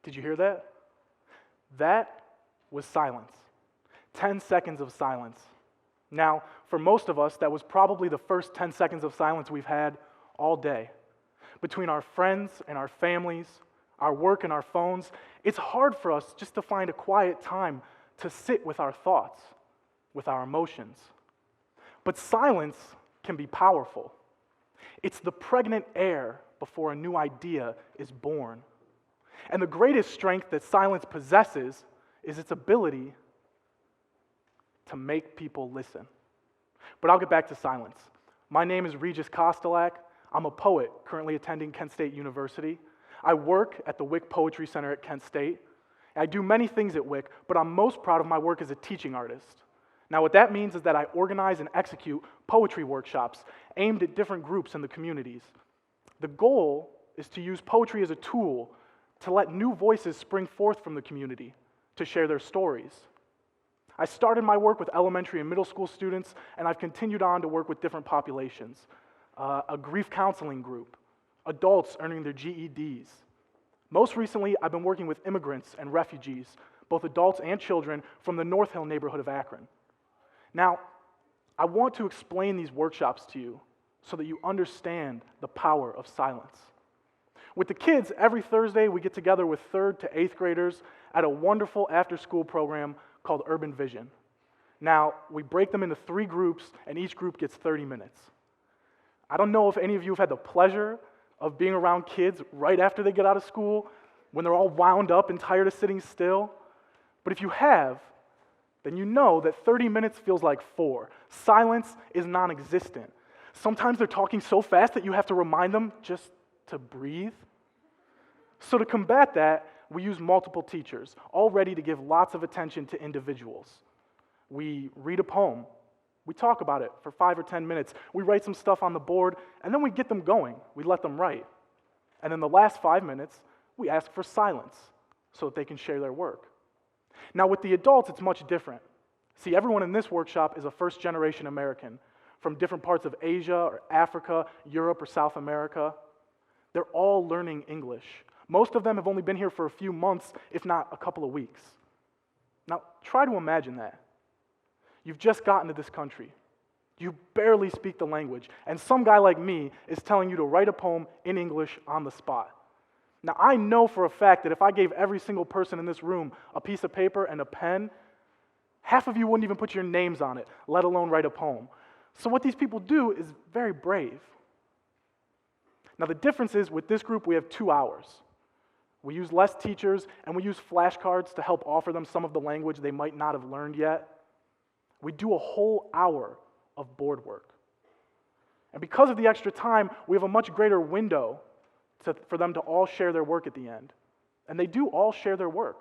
Did you hear that? That was silence. 10 seconds of silence. Now, for most of us, that was probably the first 10 seconds of silence we've had all day. Between our friends and our families, our work and our phones, it's hard for us just to find a quiet time to sit with our thoughts, with our emotions. But silence can be powerful. It's the pregnant air before a new idea is born. And the greatest strength that silence possesses is its ability to make people listen. But I'll get back to silence. My name is Regis Coustillac. I'm a poet currently attending Kent State University. I work at the Wick Poetry Center at Kent State. I do many things at Wick, but I'm most proud of my work as a teaching artist. Now, what that means is that I organize and execute poetry workshops aimed at different groups in the communities. The goal is to use poetry as a tool to let new voices spring forth from the community to share their stories. I started my work with elementary and middle school students, and I've continued on to work with different populations. A grief counseling group, adults earning their GEDs. Most recently, I've been working with immigrants and refugees, both adults and children, from the North Hill neighborhood of Akron. Now, I want to explain these workshops to you so that you understand the power of silence. With the kids, every Thursday we get together with 3rd to 8th graders at a wonderful after-school program called Urban Vision. Now, we break them into 3 groups, and each group gets 30 minutes. I don't know if any of you have had the pleasure of being around kids right after they get out of school, when they're all wound up and tired of sitting still. But if you have, then you know that 30 minutes feels like 4. Silence is non-existent. Sometimes they're talking so fast that you have to remind them just to breathe. So to combat that, we use multiple teachers, all ready to give lots of attention to individuals. We read a poem. We talk about it for 5 or 10 minutes. We write some stuff on the board, and then we get them going. We let them write. And in the last 5 minutes, we ask for silence so that they can share their work. Now, with the adults, it's much different. See, everyone in this workshop is a first-generation American from different parts of Asia or Africa, Europe or South America. They're all learning English. Most of them have only been here for a few months, if not a couple of weeks. Now, try to imagine that. You've just gotten to this country. You barely speak the language, and some guy like me is telling you to write a poem in English on the spot. Now, I know for a fact that if I gave every single person in this room a piece of paper and a pen, half of you wouldn't even put your names on it, let alone write a poem. So what these people do is very brave. Now, the difference is with this group, we have 2 hours. We use less teachers, and we use flashcards to help offer them some of the language they might not have learned yet. We do a whole hour of board work. And because of the extra time, we have a much greater window for them to all share their work at the end. And they do all share their work.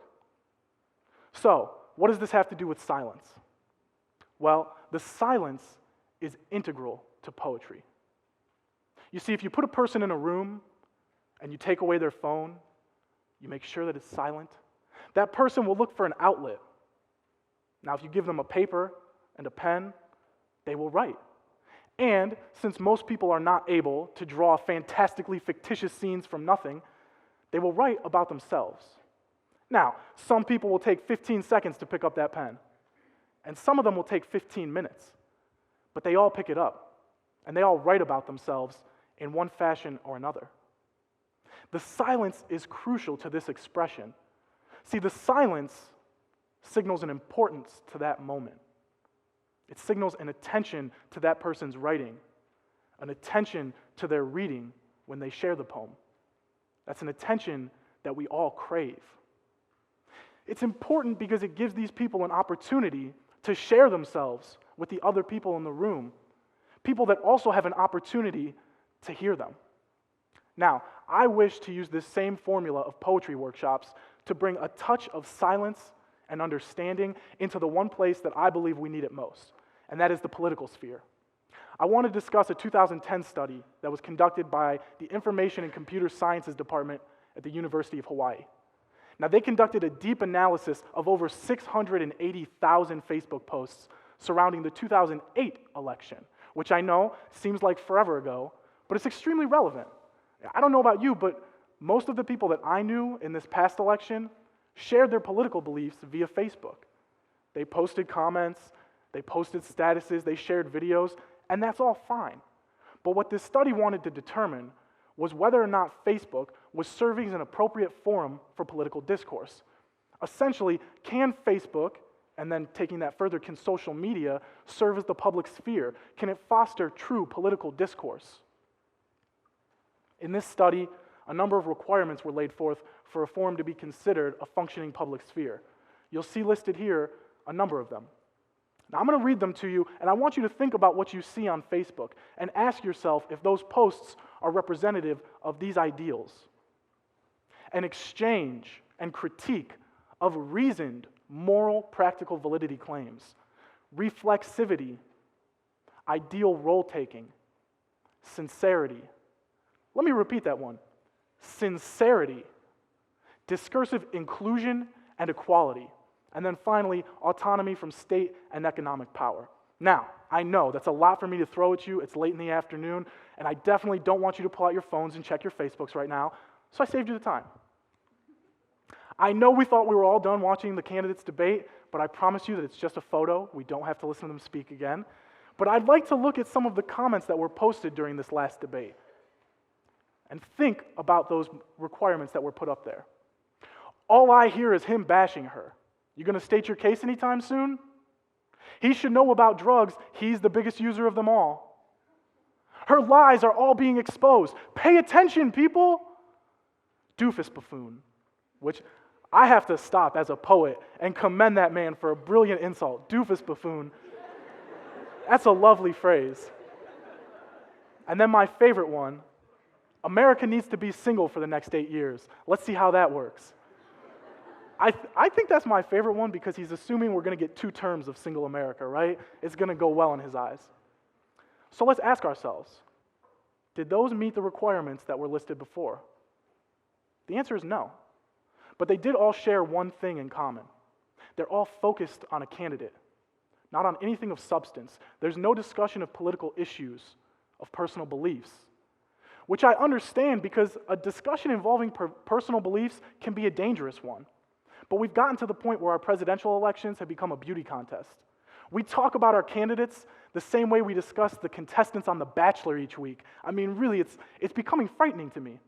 So, what does this have to do with silence? Well, the silence is integral to poetry. You see, if you put a person in a room and you take away their phone, you make sure that it's silent, that person will look for an outlet. Now, if you give them a paper and a pen, they will write. And since most people are not able to draw fantastically fictitious scenes from nothing, they will write about themselves. Now, some people will take 15 seconds to pick up that pen, and some of them will take 15 minutes, but they all pick it up, and they all write about themselves in one fashion or another. The silence is crucial to this expression. See, the silence signals an importance to that moment. It signals an attention to that person's writing, an attention to their reading when they share the poem. That's an attention that we all crave. It's important because it gives these people an opportunity to share themselves with the other people in the room, people that also have an opportunity to hear them. Now, I wish to use this same formula of poetry workshops to bring a touch of silence and understanding into the one place that I believe we need it most, and that is the political sphere. I want to discuss a 2010 study that was conducted by the Information and Computer Sciences Department at the University of Hawaii. Now, they conducted a deep analysis of over 680,000 Facebook posts surrounding the 2008 election, which I know seems like forever ago, but it's extremely relevant. I don't know about you, but most of the people that I knew in this past election shared their political beliefs via Facebook. They posted comments, they posted statuses, they shared videos, and that's all fine. But what this study wanted to determine was whether or not Facebook was serving as an appropriate forum for political discourse. Essentially, can Facebook, and then taking that further, can social media serve as the public sphere? Can it foster true political discourse? In this study, a number of requirements were laid forth for a forum to be considered a functioning public sphere. You'll see listed here a number of them. Now, I'm going to read them to you, and I want you to think about what you see on Facebook and ask yourself if those posts are representative of these ideals. An exchange and critique of reasoned, moral, practical validity claims, reflexivity, ideal role-taking, sincerity. Let me repeat that one. Sincerity, discursive inclusion and equality, and then finally, autonomy from state and economic power. Now, I know that's a lot for me to throw at you. It's late in the afternoon, and I definitely don't want you to pull out your phones and check your Facebooks right now, so I saved you the time. I know we thought we were all done watching the candidates debate, but I promise you that it's just a photo. We don't have to listen to them speak again. But I'd like to look at some of the comments that were posted during this last debate and think about those requirements that were put up there. All I hear is him bashing her. You going to state your case anytime soon? He should know about drugs. He's the biggest user of them all. Her lies are all being exposed. Pay attention, people. Doofus buffoon, which I have to stop as a poet and commend that man for a brilliant insult. Doofus buffoon. That's a lovely phrase. And then my favorite one, America needs to be single for the next 8 years. Let's see how that works. I think that's my favorite one because he's assuming we're going to get 2 terms of single America, right? It's going to go well in his eyes. So let's ask ourselves, did those meet the requirements that were listed before? The answer is no. But they did all share one thing in common. They're all focused on a candidate, not on anything of substance. There's no discussion of political issues, of personal beliefs, which I understand because a discussion involving personal beliefs can be a dangerous one. But we've gotten to the point where our presidential elections have become a beauty contest. We talk about our candidates the same way we discuss the contestants on The Bachelor each week. I mean, really, it's becoming frightening to me.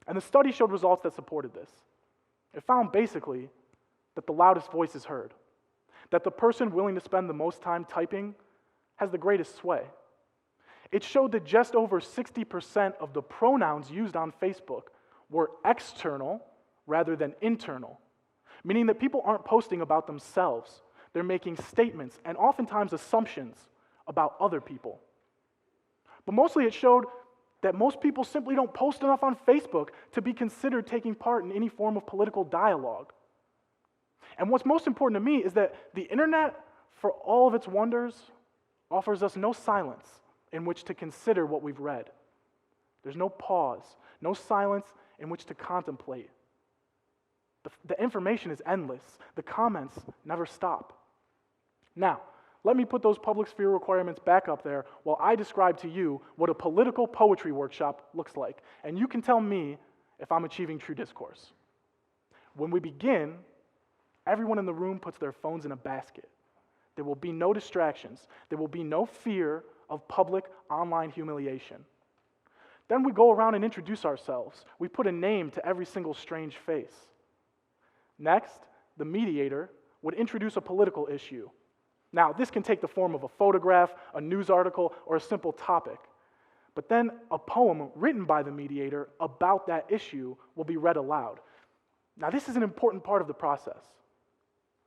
And the study showed results that supported this. It found basically that the loudest voice is heard, that the person willing to spend the most time typing has the greatest sway. It showed that just over 60% of the pronouns used on Facebook were external rather than internal, meaning that people aren't posting about themselves. They're making statements and oftentimes assumptions about other people. But mostly it showed that most people simply don't post enough on Facebook to be considered taking part in any form of political dialogue. And what's most important to me is that the internet, for all of its wonders, offers us no silence in which to consider what we've read. There's no pause, no silence in which to contemplate. The information is endless. The comments never stop. Now, let me put those public sphere requirements back up there while I describe to you what a political poetry workshop looks like. And you can tell me if I'm achieving true discourse. When we begin, everyone in the room puts their phones in a basket. There will be no distractions. There will be no fear of public online humiliation. Then we go around and introduce ourselves. We put a name to every single strange face. Next, the mediator would introduce a political issue. Now, this can take the form of a photograph, a news article, or a simple topic. But then a poem written by the mediator about that issue will be read aloud. Now, this is an important part of the process.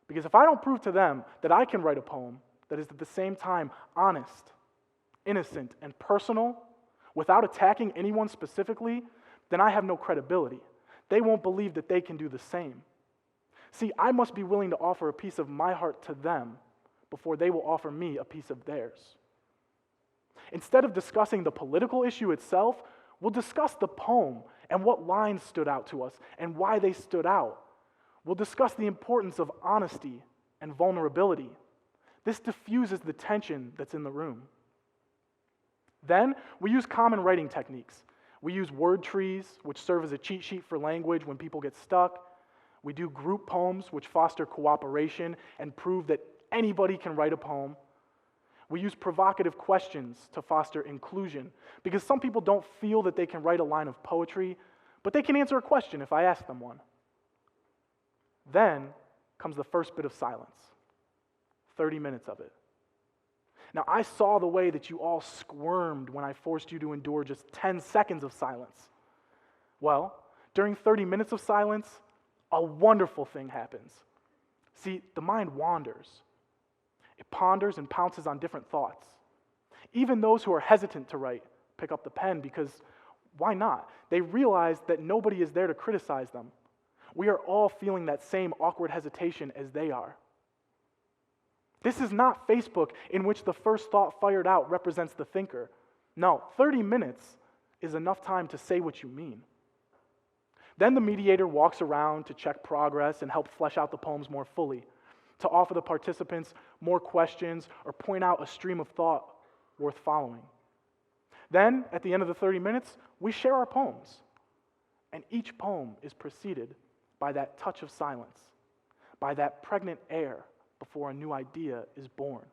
Because if I don't prove to them that I can write a poem that is at the same time honest, innocent, and personal, without attacking anyone specifically, then I have no credibility. They won't believe that they can do the same. See, I must be willing to offer a piece of my heart to them before they will offer me a piece of theirs. Instead of discussing the political issue itself, we'll discuss the poem and what lines stood out to us and why they stood out. We'll discuss the importance of honesty and vulnerability. This diffuses the tension that's in the room. Then, we use common writing techniques. We use word trees, which serve as a cheat sheet for language when people get stuck. We do group poems, which foster cooperation and prove that anybody can write a poem. We use provocative questions to foster inclusion, because some people don't feel that they can write a line of poetry, but they can answer a question if I ask them one. Then comes the first bit of silence, 30 minutes of it. Now, I saw the way that you all squirmed when I forced you to endure just 10 seconds of silence. Well, during 30 minutes of silence, a wonderful thing happens. See, the mind wanders. It ponders and pounces on different thoughts. Even those who are hesitant to write pick up the pen because why not? They realize that nobody is there to criticize them. We are all feeling that same awkward hesitation as they are. This is not Facebook in which the first thought fired out represents the thinker. No, 30 minutes is enough time to say what you mean. Then the mediator walks around to check progress and help flesh out the poems more fully, to offer the participants more questions or point out a stream of thought worth following. Then, at the end of the 30 minutes, we share our poems. And each poem is preceded by that touch of silence, by that pregnant air before a new idea is born.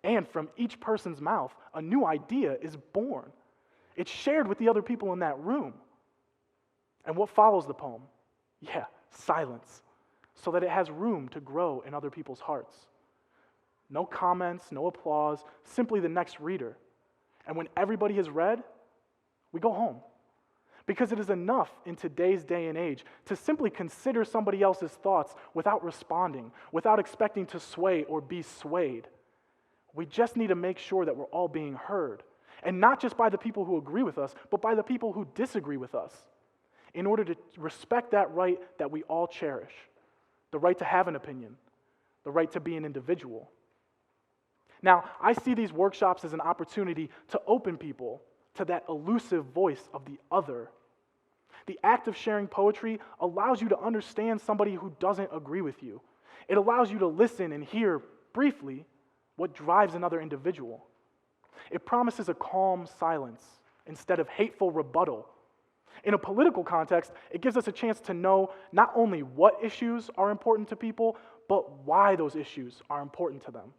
And from each person's mouth, a new idea is born. It's shared with the other people in that room. And what follows the poem? Yeah, silence, so that it has room to grow in other people's hearts. No comments, no applause, simply the next reader. And when everybody has read, we go home. Because it is enough in today's day and age to simply consider somebody else's thoughts without responding, without expecting to sway or be swayed. We just need to make sure that we're all being heard, and not just by the people who agree with us, but by the people who disagree with us, in order to respect that right that we all cherish, the right to have an opinion, the right to be an individual. Now, I see these workshops as an opportunity to open people to that elusive voice of the other. The act of sharing poetry allows you to understand somebody who doesn't agree with you. It allows you to listen and hear briefly what drives another individual. It promises a calm silence instead of hateful rebuttal. In a political context, it gives us a chance to know not only what issues are important to people, but why those issues are important to them.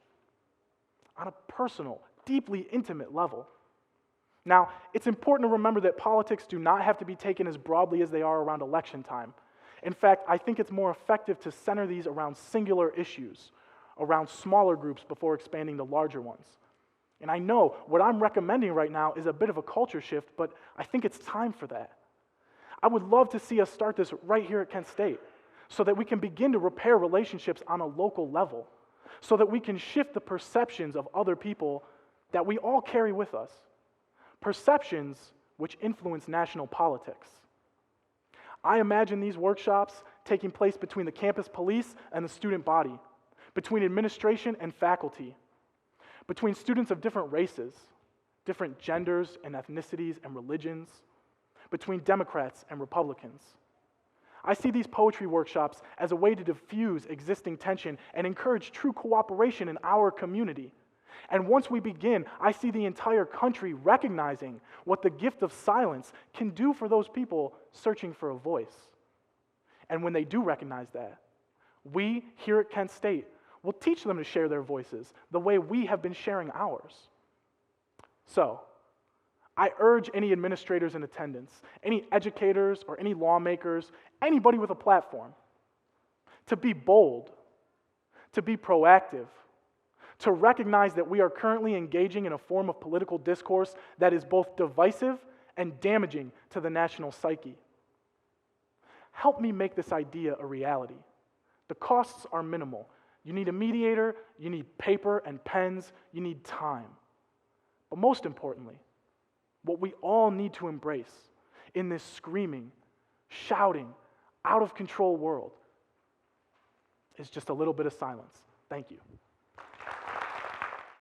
On a personal, deeply intimate level. Now, it's important to remember that politics do not have to be taken as broadly as they are around election time. In fact, I think it's more effective to center these around singular issues, around smaller groups before expanding to larger ones. And I know what I'm recommending right now is a bit of a culture shift, but I think it's time for that. I would love to see us start this right here at Kent State so that we can begin to repair relationships on a local level, so that we can shift the perceptions of other people that we all carry with us. Perceptions which influence national politics. I imagine these workshops taking place between the campus police and the student body, between administration and faculty, between students of different races, different genders and ethnicities and religions, between Democrats and Republicans. I see these poetry workshops as a way to diffuse existing tension and encourage true cooperation in our community. And once we begin, I see the entire country recognizing what the gift of silence can do for those people searching for a voice. And when they do recognize that, we here at Kent State will teach them to share their voices the way we have been sharing ours. So, I urge any administrators in attendance, any educators or any lawmakers, anybody with a platform, to be bold, to be proactive, to recognize that we are currently engaging in a form of political discourse that is both divisive and damaging to the national psyche. Help me make this idea a reality. The costs are minimal. You need a mediator, you need paper and pens, you need time. But most importantly, what we all need to embrace in this screaming, shouting, out of control world is just a little bit of silence. Thank you.